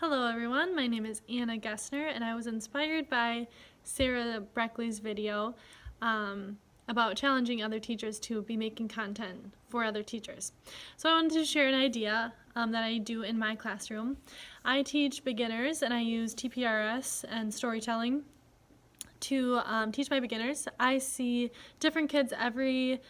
Hello everyone, my name is Anna Gessner and I was inspired by Sarah Breckley's video about challenging other teachers to be making content for other teachers. So I wanted to share an idea that I do in my classroom. I teach beginners and I use TPRS and storytelling to teach my beginners. I see different kids every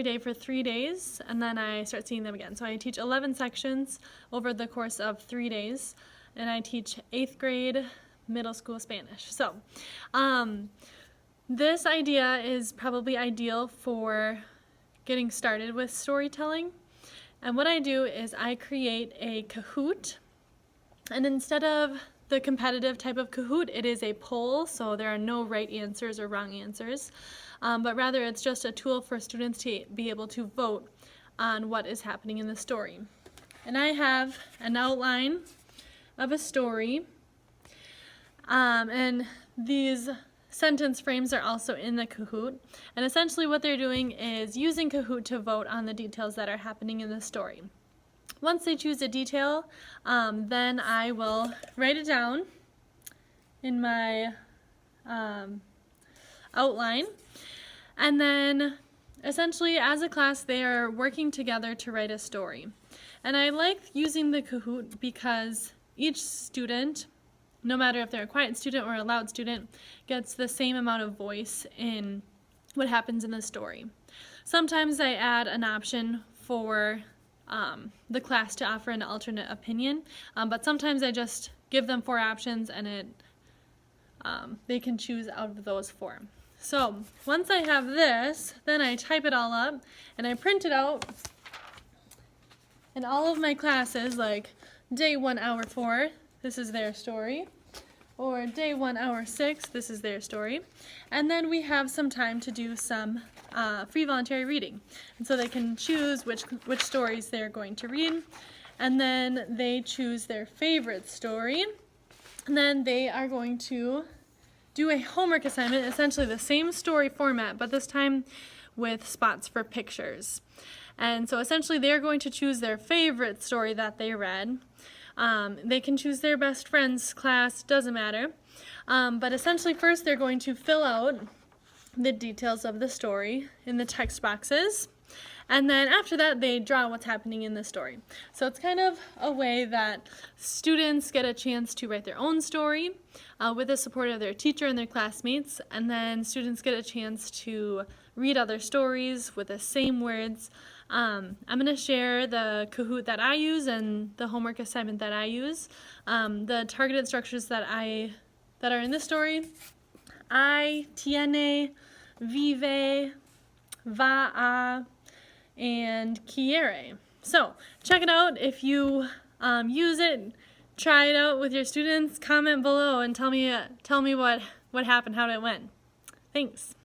day for 3 days, and then I start seeing them again. So I teach 11 sections over the course of 3 days, and I teach 8th grade middle school Spanish. So this idea is probably ideal for getting started with storytelling. And what I do is I create a Kahoot, and instead of the competitive type of Kahoot, it is a poll, so there are no right answers or wrong answers, but rather it's just a tool for students to be able to vote on what is happening in the story. And I have an outline of a story, and these sentence frames are also in the Kahoot, and essentially what they're doing is using Kahoot to vote on the details that are happening in the story. Once they choose a detail, then I will write it down in my outline, and then essentially as a class they are working together to write a story. And I like using the Kahoot because each student, no matter if they're a quiet student or a loud student, gets the same amount of voice in what happens in the story. Sometimes I add an option for the class to offer an alternate opinion, but sometimes I just give them 4 options and they can choose out of those 4. So once I have this, then I type it all up and I print it out, and all of my classes, like day 1 hour 4, this is their story, or day 1 hour 6, this is their story, and then we have some time to do some free voluntary reading, and so they can choose which stories they're going to read, and then they choose their favorite story, and then they are going to do a homework assignment, essentially the same story format, but this time with spots for pictures. And so essentially they're going to choose their favorite story that they read. They can choose their best friend's class, doesn't matter. But essentially first they're going to fill out the details of the story in the text boxes, and then after that they draw what's happening in the story. So it's kind of a way that students get a chance to write their own story with the support of their teacher and their classmates, and then students get a chance to read other stories with the same words. I'm going to share the Kahoot that I use and the homework assignment that I use. The targeted structures that are in this story: I, tiene, vive, va a, and quiere. So check it out. If you use it, try it out with your students. Comment below and tell me what happened, how it went. Thanks.